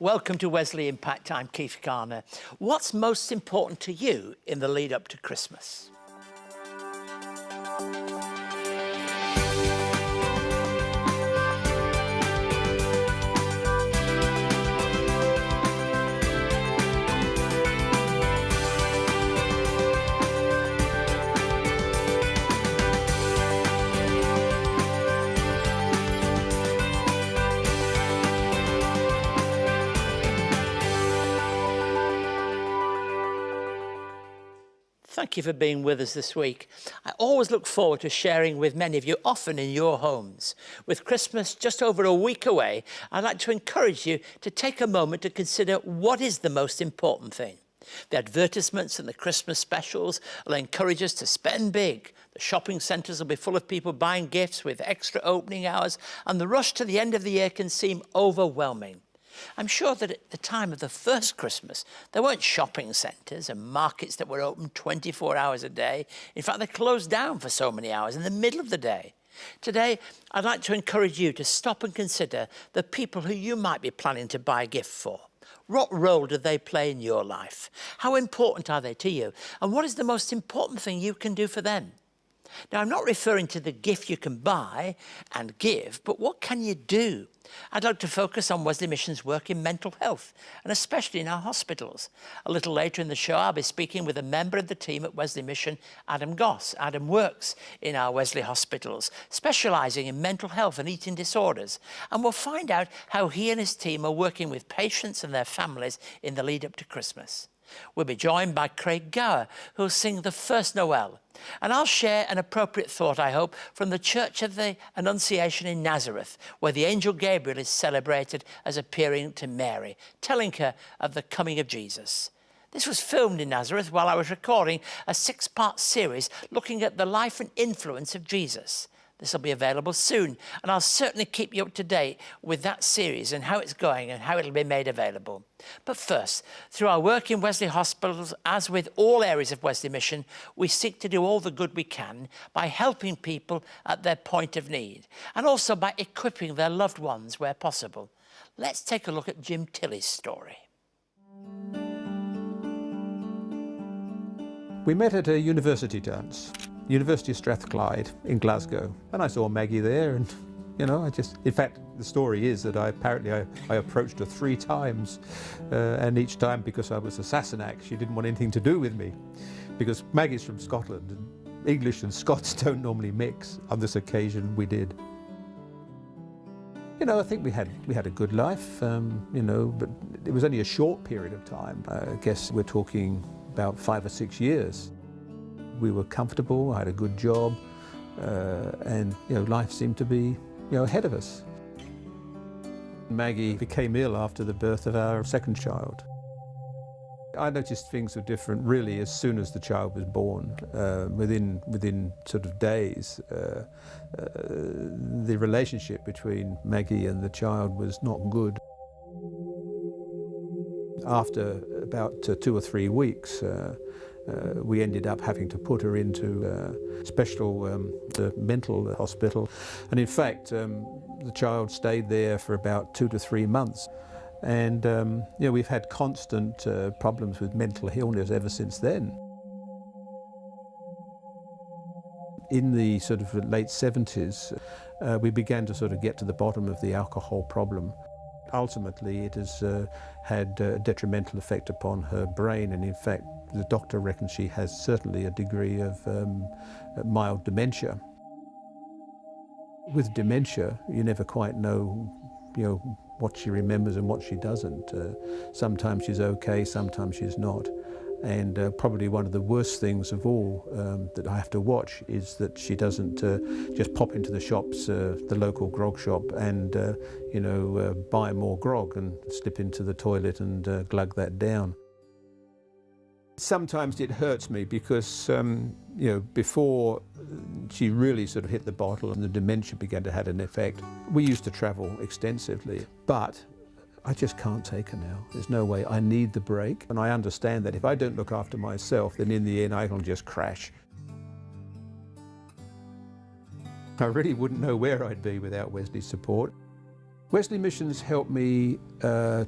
Welcome to Wesley Impact. I'm Keith Garner. What's most important to you in the lead up to Christmas? Thank you for being with us this week. I always look forward to sharing with many of you, often in your homes. With Christmas just over a week away, I'd like to encourage you to take a moment to consider what is the most important thing. The advertisements and the Christmas specials will encourage us to spend big. The shopping centres will be full of people buying gifts with extra opening hours, and the rush to the end of the year can seem overwhelming. I'm sure that at the time of the first Christmas, there weren't shopping centres and markets that were open 24 hours a day. In fact, they closed down for so many hours in the middle of the day. Today, I'd like to encourage you to stop and consider the people who you might be planning to buy a gift for. What role do they play in your life? How important are they to you? And what is the most important thing you can do for them? Now, I'm not referring to the gift you can buy and give, but what can you do? I'd like to focus on Wesley Mission's work in mental health, and especially in our hospitals. A little later in the show, I'll be speaking with a member of the team at Wesley Mission, Adam Goss. Adam works in our Wesley hospitals, specialising in mental health and eating disorders. And we'll find out how he and his team are working with patients and their families in the lead up to Christmas. We'll be joined by Craig Gower, who'll sing the first Noel. And I'll share an appropriate thought, I hope, from the Church of the Annunciation in Nazareth, where the angel Gabriel is celebrated as appearing to Mary, telling her of the coming of Jesus. This was filmed in Nazareth while I was recording a 6-part series looking at the life and influence of Jesus. This will be available soon, and I'll certainly keep you up to date with that series and how it's going and how it'll be made available. But first, through our work in Wesley hospitals, as with all areas of Wesley Mission, we seek to do all the good we can by helping people at their point of need, and also by equipping their loved ones where possible. Let's take a look at Jim Tilley's story. We met at a university dance. University of Strathclyde in Glasgow, and I saw Maggie there, and in fact the story is that I approached her 3 times, and each time, because I was a Sassenach, she didn't want anything to do with me, because Maggie's from Scotland and English and Scots don't normally mix. On this occasion we did. I think we had a good life, but it was only a short period of time. I guess we're talking about 5 or 6 years. We were comfortable, I had a good job, and life seemed to be ahead of us. Maggie became ill after the birth of our second child. I noticed things were different really as soon as the child was born. Within sort of days, the relationship between Maggie and the child was not good. After about 2 or 3 weeks, we ended up having to put her into a special mental hospital. And in fact, the child stayed there for about 2 to 3 months. And we've had constant problems with mental illness ever since then. In the sort of late 70s, we began to sort of get to the bottom of the alcohol problem. Ultimately, it has had a detrimental effect upon her brain, and in fact, the doctor reckons she has certainly a degree of mild dementia. With dementia, you never quite know, what she remembers and what she doesn't. Sometimes she's okay, sometimes she's not. And probably one of the worst things of all that I have to watch is that she doesn't just pop into the shops, the local grog shop, and buy more grog and slip into the toilet and glug that down. Sometimes it hurts me because, before she really sort of hit the bottle and the dementia began to have an effect, we used to travel extensively, but I just can't take her now. There's no way. I need the break, and I understand that if I don't look after myself, then in the end I can just crash. I really wouldn't know where I'd be without Wesley's support. Wesley Mission's helped me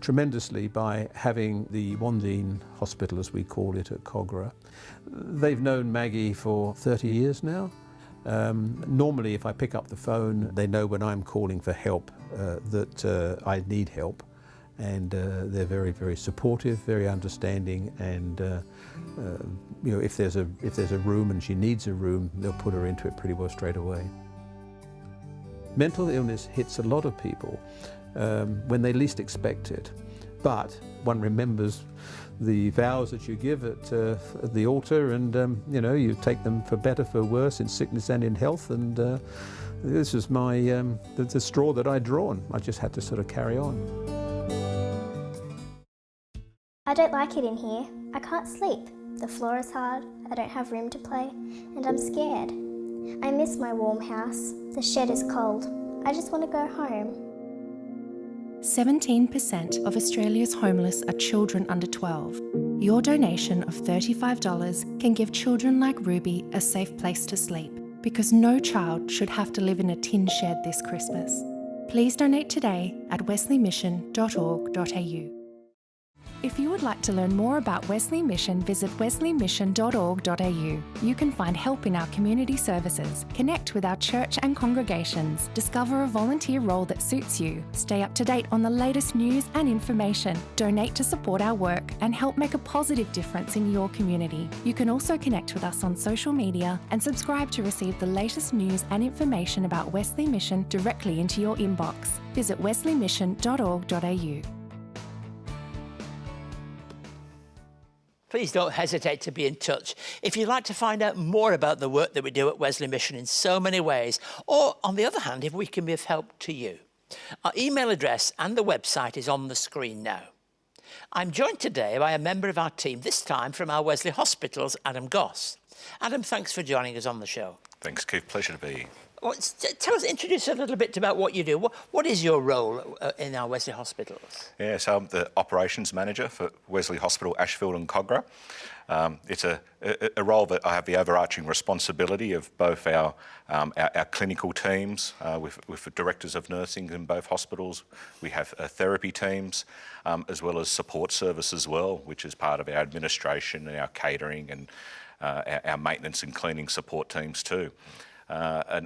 tremendously by having the Wandine Hospital, as we call it, at Kogarah. They've known Maggie for 30 years now. Normally, if I pick up the phone, they know when I'm calling for help that I need help. And they're very, very supportive, very understanding, and you know, if there's a room and she needs a room, they'll put her into it pretty well straight away. Mental illness hits a lot of people when they least expect it, but one remembers the vows that you give at the altar, and you know, you take them for better, for worse, in sickness and in health, and this is my the straw that I'd drawn. I just had to sort of carry on. I don't like it in here. I can't sleep. The floor is hard, I don't have room to play, and I'm scared. I miss my warm house. The shed is cold. I just want to go home. 17% of Australia's homeless are children under 12. Your donation of $35 can give children like Ruby a safe place to sleep, because no child should have to live in a tin shed this Christmas. Please donate today at wesleymission.org.au. If you would like to learn more about Wesley Mission, visit wesleymission.org.au. You can find help in our community services, connect with our church and congregations, discover a volunteer role that suits you, stay up to date on the latest news and information, donate to support our work, and help make a positive difference in your community. You can also connect with us on social media and subscribe to receive the latest news and information about Wesley Mission directly into your inbox. Visit wesleymission.org.au. Please don't hesitate to be in touch if you'd like to find out more about the work that we do at Wesley Mission in so many ways, or on the other hand, if we can be of help to you. Our email address and the website is on the screen now. I'm joined today by a member of our team, this time from our Wesley Hospitals, Adam Goss. Adam, thanks for joining us on the show. Thanks, Keith. Pleasure to be here. Well, introduce a little bit about what you do. What is your role in our Wesley Hospitals? Yeah, so I'm the operations manager for Wesley Hospital, Ashfield and Kogarah. It's a role that I have the overarching responsibility of both our clinical teams with the directors of nursing in both hospitals. We have therapy teams as well as support service as well, which is part of our administration and our catering and our maintenance and cleaning support teams too.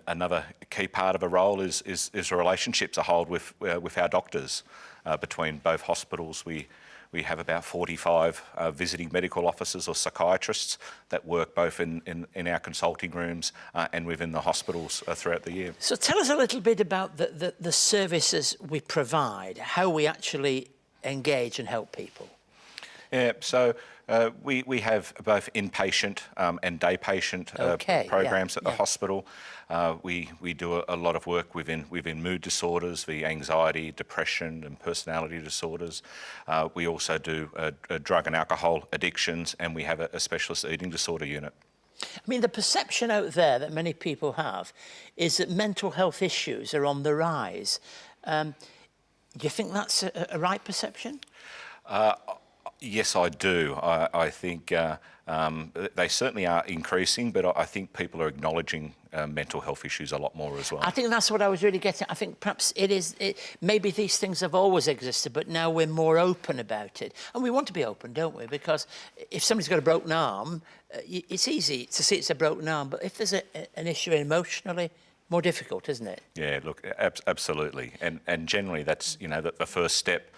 Another key part of a role is the relationships I hold with our doctors. Between both hospitals, we have about 45 visiting medical officers or psychiatrists that work both in our consulting rooms and within the hospitals throughout the year. So tell us a little bit about the services we provide, how we actually engage and help people. Yeah, so we have both inpatient and day patient programs at the hospital. We do a lot of work within mood disorders, the anxiety, depression and personality disorders. We also do drug and alcohol addictions, and we have a specialist eating disorder unit. I mean, the perception out there that many people have is that mental health issues are on the rise. Do you think that's a right perception? Yes, I do. I think they certainly are increasing, but I think people are acknowledging mental health issues a lot more as well. I think that's what I was really getting. I think perhaps maybe these things have always existed, but now we're more open about it. And we want to be open, don't we? Because if somebody's got a broken arm, it's easy to see it's a broken arm. But if there's an issue emotionally, more difficult, isn't it? Yeah, look, absolutely. And generally that's, you know, the first step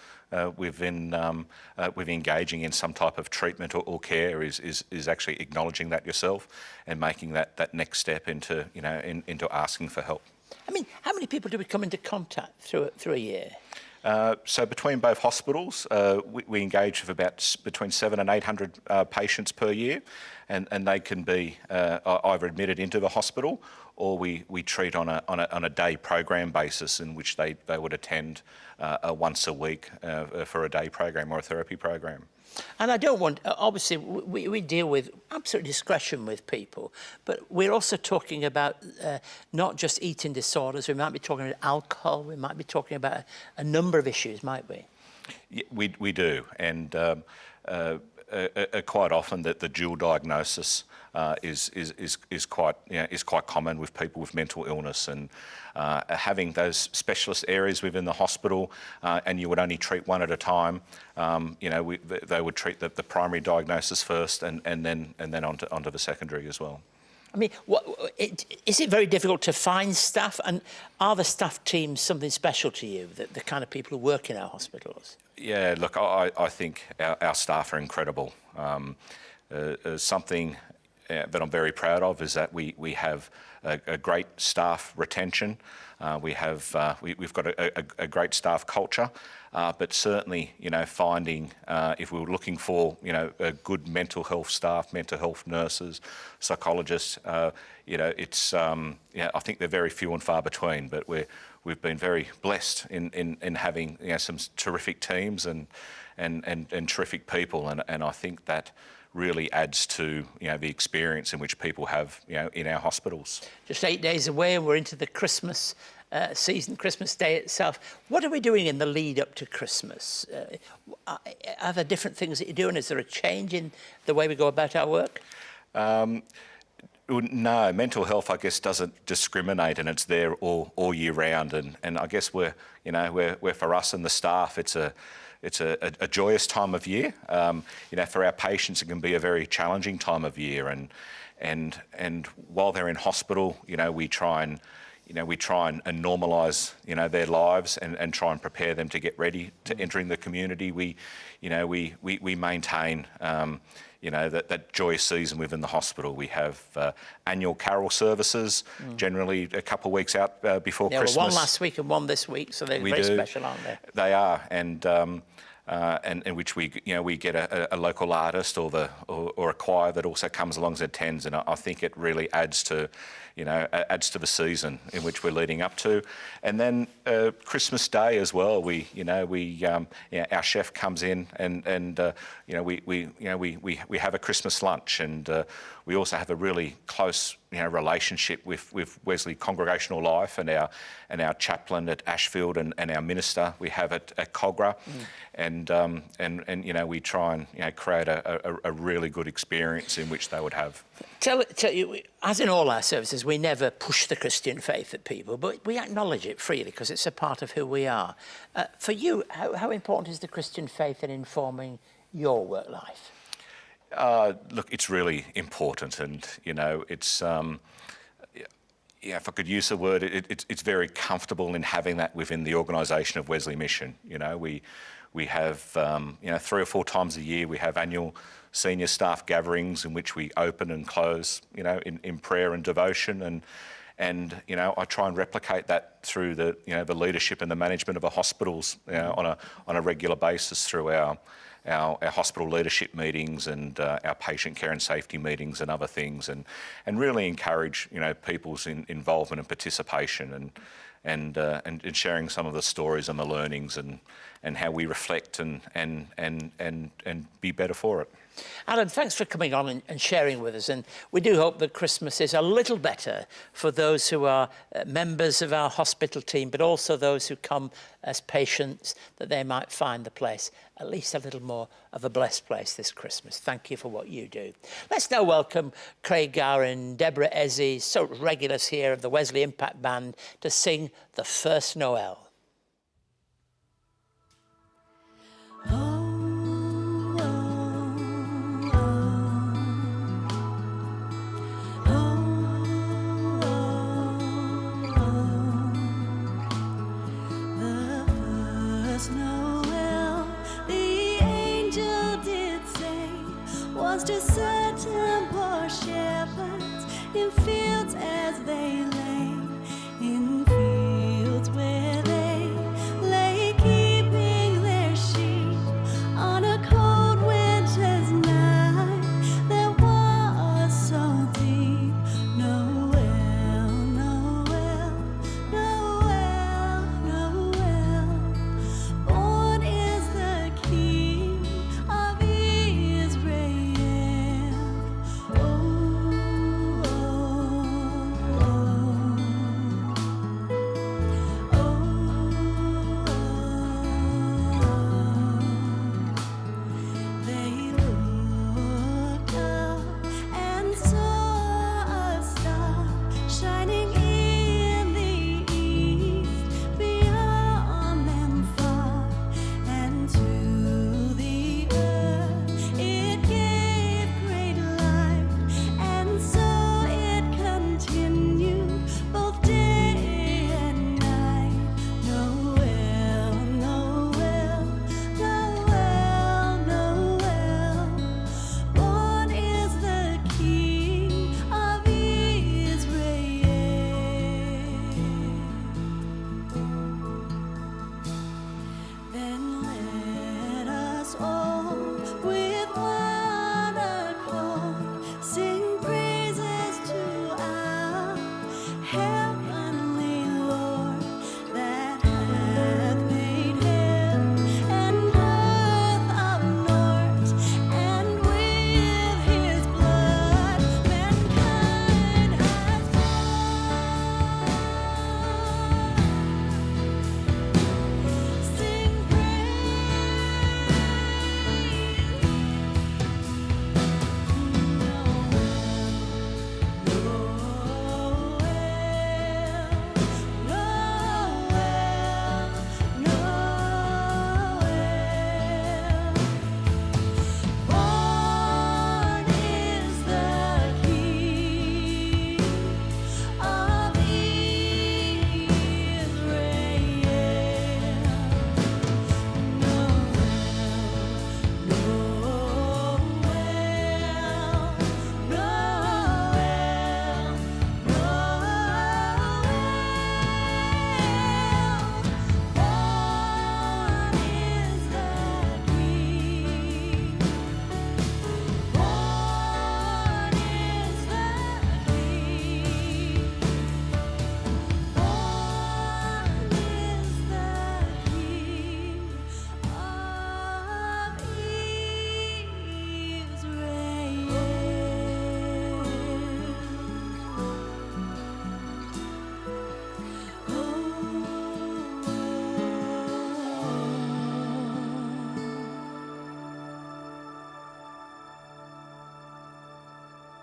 with engaging in some type of treatment or care is actually acknowledging that yourself and making that next step into, you know, into asking for help. I mean, how many people do we come into contact through a year? So between both hospitals, we engage with about between 700 and 800 patients per year, and they can be either admitted into the hospital or we treat on a day program basis in which they would attend once a week for a day program or a therapy program. And I don't want, obviously, we deal with absolute discretion with people, but we're also talking about not just eating disorders. We might be talking about alcohol. We might be talking about a number of issues, might we? Yeah, we do. And quite often that the dual diagnosis is quite common with people with mental illness, and having those specialist areas within the hospital, and you would only treat one at a time. They would treat the primary diagnosis first, and then onto the secondary as well. I mean, is it very difficult to find staff, and are the staff teams something special to you, the kind of people who work in our hospitals? Yeah, look, I think our staff are incredible. Something that I'm very proud of is that we have a great staff retention. We've got a great staff culture, but certainly, finding if we were looking for, a good mental health staff, mental health nurses, psychologists, it's I think they're very few and far between. But we've been very blessed in having some terrific teams and terrific people, and I think that really adds to the experience in which people have in our hospitals. Just 8 days away, and we're into the Christmas season, Christmas Day itself. What are we doing in the lead up to Christmas? Are there different things that you're doing? Is there a change in the way we go about our work? No, mental health, I guess, doesn't discriminate, and it's there all year round. And I guess we're for us and the staff, it's a joyous time of year. For our patients, it can be a very challenging time of year. And while they're in hospital, we try and normalise their lives and try and prepare them to get ready to entering the community. We maintain that joyous season within the hospital. We have annual carol services, generally a couple of weeks out before Christmas. Well, one last week and one this week, so they're very special, aren't they? They are, and in which we get a local artist or a choir that also comes along and attends, and I think it really adds to the season in which we're leading up to. And then Christmas Day as well. Our chef comes in and we have a Christmas lunch, and we also have a really close relationship with Wesley Congregational Life and our chaplain at Ashfield and our minister we have at Cogra, and we try and create a really good experience in which they would have. Tell you, as in all our services, we never push the Christian faith at people, but we acknowledge it freely because it's a part of who we are. For you, how important is the Christian faith in informing your work life? Look, it's really important, and it's if I could use the word, it's very comfortable in having that within the organisation of Wesley Mission. We have 3 or 4 times a year we have annual senior staff gatherings in which we open and close, in prayer and devotion, and I try and replicate that through the leadership and the management of our hospitals on a regular basis through our hospital leadership meetings and our patient care and safety meetings and other things, and really encourage people's involvement and participation, and sharing some of the stories and the learnings and how we reflect and be better for it. Alan, thanks for coming on and sharing with us, and we do hope that Christmas is a little better for those who are members of our hospital team, but also those who come as patients, that they might find the place at least a little more of a blessed place this Christmas. Thank you for what you do. Let's now welcome Craig Gowan, Deborah Ezzy, so regulars here of the Wesley Impact Band, to sing The First Noel. To certain poor shepherds in fields as they lay, in fields where they all with one accord sing praises to our heavenly Lord that hath made heaven and earth of north, and with his blood mankind has won. Sing Born is the King of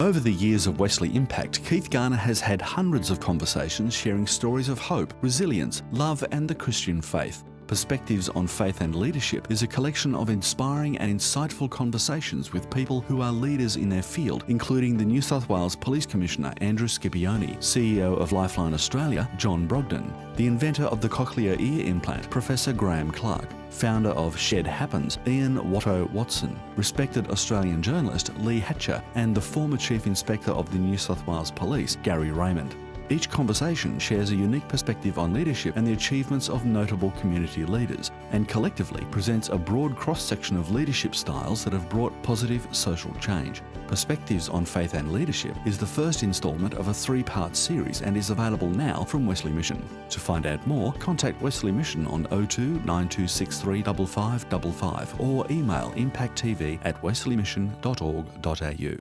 Over the years of Wesley Impact, Keith Garner has had hundreds of conversations sharing stories of hope, resilience, love and the Christian faith. Perspectives on Faith and Leadership is a collection of inspiring and insightful conversations with people who are leaders in their field, including the New South Wales Police Commissioner Andrew Scipione, CEO of Lifeline Australia John Brogden, the inventor of the cochlear ear implant Professor Graham Clark, founder of Shed Happens Ian Watto Watson, respected Australian journalist Lee Hatcher, and the former Chief Inspector of the New South Wales Police Gary Raymond. Each conversation shares a unique perspective on leadership and the achievements of notable community leaders, and collectively presents a broad cross-section of leadership styles that have brought positive social change. Perspectives on Faith and Leadership is the first instalment of a 3-part series and is available now from Wesley Mission. To find out more, contact Wesley Mission on 02 9263 5555 or email impacttv@wesleymission.org.au.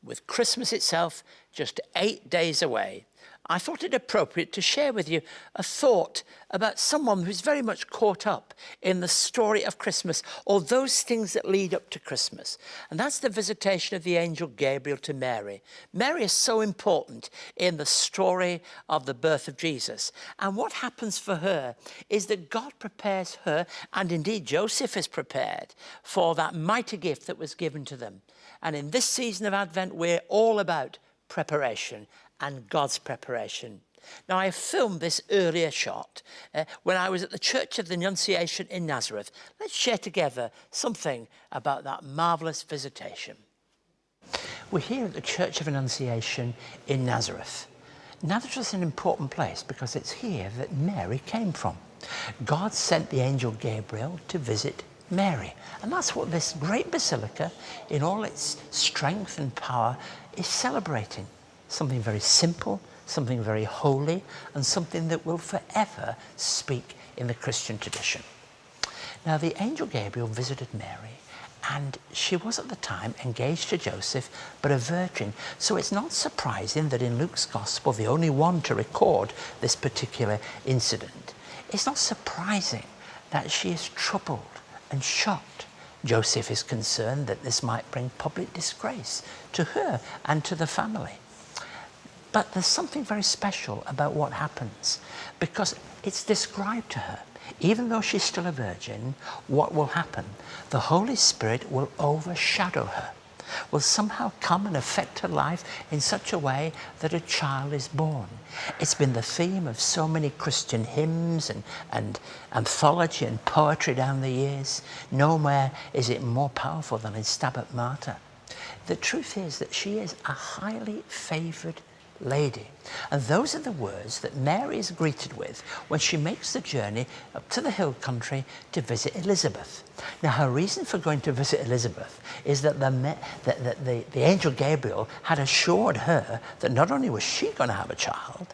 With Christmas itself just 8 days away, I thought it appropriate to share with you a thought about someone who's very much caught up in the story of Christmas, or those things that lead up to Christmas. And that's the visitation of the angel Gabriel to Mary. Mary is so important in the story of the birth of Jesus. And what happens for her is that God prepares her, and indeed Joseph is prepared, for that mighty gift that was given to them. And in this season of Advent, we're all about preparation and God's preparation. Now, I filmed this earlier shot when I was at the Church of the Annunciation in Nazareth. Let's share together something about that marvellous visitation. We're here at the Church of Annunciation in Nazareth. Nazareth is an important place because it's here that Mary came from. God sent the angel Gabriel to visit Mary. And that's what this great basilica, in all its strength and power, is celebrating. Something very simple, something very holy, and something that will forever speak in the Christian tradition. Now, the angel Gabriel visited Mary, and she was at the time engaged to Joseph, but a virgin. So it's not surprising that in Luke's Gospel, the only one to record this particular incident, it's not surprising that she is troubled and shocked. Joseph is concerned that this might bring public disgrace to her and to the family. But there's something very special about what happens, because it's described to her. Even though she's still a virgin, what will happen? The Holy Spirit will overshadow her, will somehow come and affect her life in such a way that a child is born. It's been the theme of so many Christian hymns and anthology and poetry down the years. Nowhere is it more powerful than in Stabat Mater. The truth is that she is a highly favoured lady. And those are the words that Mary is greeted with when she makes the journey up to the hill country to visit Elizabeth. Now, her reason for going to visit Elizabeth is that the angel Gabriel had assured her that not only was she going to have a child,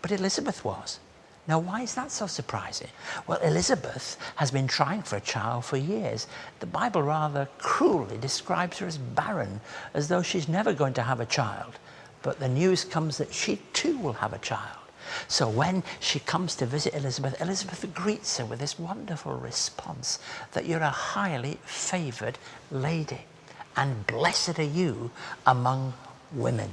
but Elizabeth was. Now, why is that so surprising? Well, Elizabeth has been trying for a child for years. The Bible rather cruelly describes her as barren, as though she's never going to have a child. But the news comes that she too will have a child. So when she comes to visit Elizabeth, Elizabeth greets her with this wonderful response that you're a highly favoured lady, and blessed are you among women.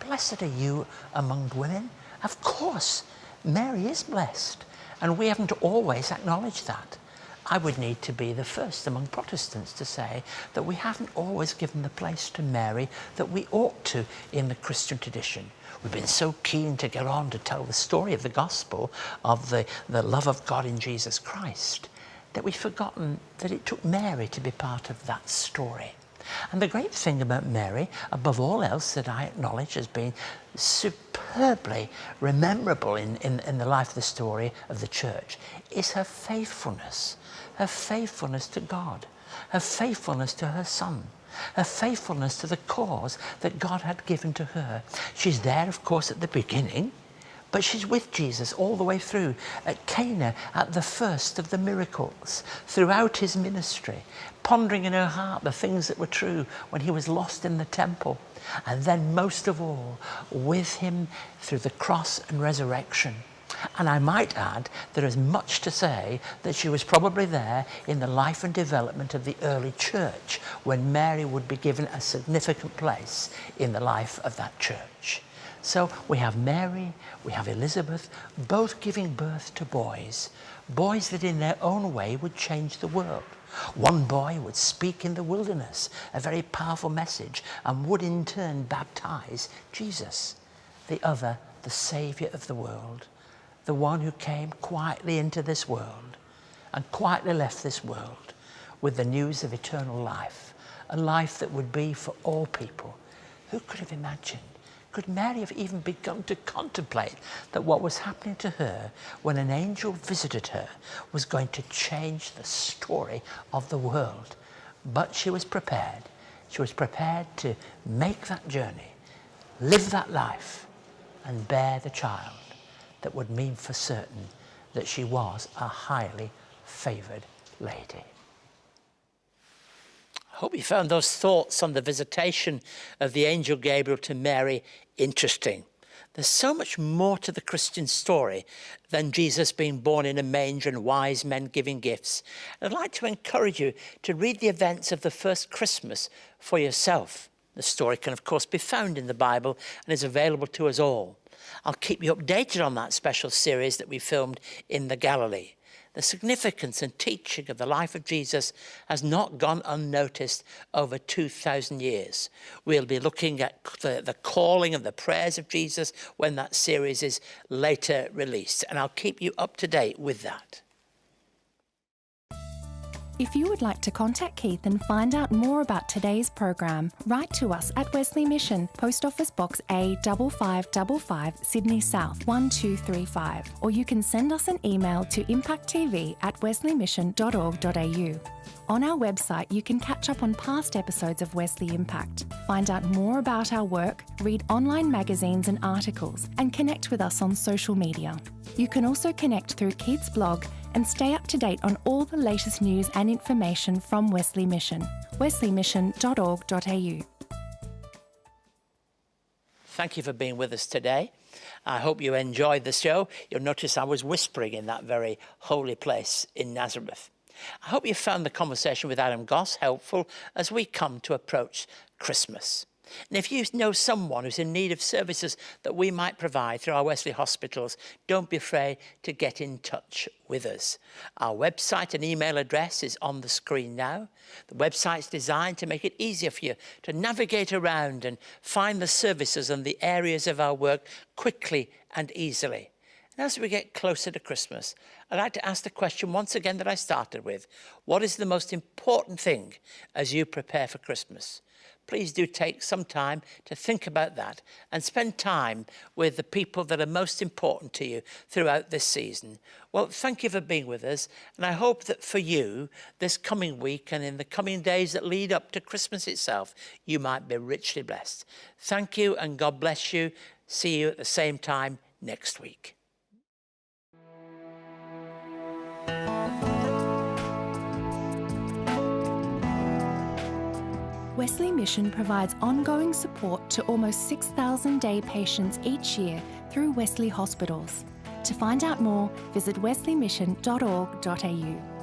Blessed are you among women? Of course, Mary is blessed, and we haven't always acknowledged that. I would need to be the first among Protestants to say that we haven't always given the place to Mary that we ought to in the Christian tradition. We've been so keen to get on to tell the story of the gospel of the love of God in Jesus Christ that we've forgotten that it took Mary to be part of that story. And the great thing about Mary, above all else that I acknowledge as being superbly rememberable in the life of the story of the church, is her faithfulness to God, her faithfulness to her Son, her faithfulness to the cause that God had given to her. She's there, of course, at the beginning, but she's with Jesus all the way through, at Cana, at the first of the miracles, throughout his ministry, pondering in her heart the things that were true when he was lost in the temple, and then most of all, with him through the cross and resurrection. And I might add, there is much to say that she was probably there in the life and development of the early church, when Mary would be given a significant place in the life of that church. So we have Mary, we have Elizabeth, both giving birth to boys that in their own way would change the world. One boy would speak in the wilderness, a very powerful message, and would in turn baptize Jesus. The other, the Saviour of the world, the one who came quietly into this world and quietly left this world with the news of eternal life, a life that would be for all people. Who could have imagined? Could Mary have even begun to contemplate that what was happening to her when an angel visited her was going to change the story of the world? But she was prepared. She was prepared to make that journey, live that life, and bear the child that would mean for certain that she was a highly favoured lady. I hope you found those thoughts on the visitation of the angel Gabriel to Mary interesting. There's so much more to the Christian story than Jesus being born in a manger and wise men giving gifts. And I'd like to encourage you to read the events of the first Christmas for yourself. The story can, of course, be found in the Bible and is available to us all. I'll keep you updated on that special series that we filmed in the Galilee. The significance and teaching of the life of Jesus has not gone unnoticed over 2,000 years. We'll be looking at the calling of the prayers of Jesus when that series is later released, and I'll keep you up to date with that. If you would like to contact Keith and find out more about today's program, write to us at Wesley Mission, Post Office Box A 5555, Sydney South 1235, or you can send us an email to impacttv@wesleymission.org.au. On our website, you can catch up on past episodes of Wesley Impact, find out more about our work, read online magazines and articles, and connect with us on social media. You can also connect through Keith's blog and stay up to date on all the latest news and information from Wesley Mission, wesleymission.org.au. Thank you for being with us today. I hope you enjoyed the show. You'll notice I was whispering in that very holy place in Nazareth. I hope you found the conversation with Adam Goss helpful as we come to approach Christmas. And if you know someone who's in need of services that we might provide through our Wesley hospitals, don't be afraid to get in touch with us. Our website and email address is on the screen now. The website's designed to make it easier for you to navigate around and find the services and the areas of our work quickly and easily. And as we get closer to Christmas, I'd like to ask the question once again that I started with. What is the most important thing as you prepare for Christmas? please do take some time to think about that and spend time with the people that are most important to you throughout this season. Well, thank you for being with us, and I hope that for you, this coming week and in the coming days that lead up to Christmas itself, you might be richly blessed. Thank you, and God bless you. See you at the same time next week. Wesley Mission provides ongoing support to almost 6,000 day patients each year through Wesley hospitals. To find out more, visit wesleymission.org.au.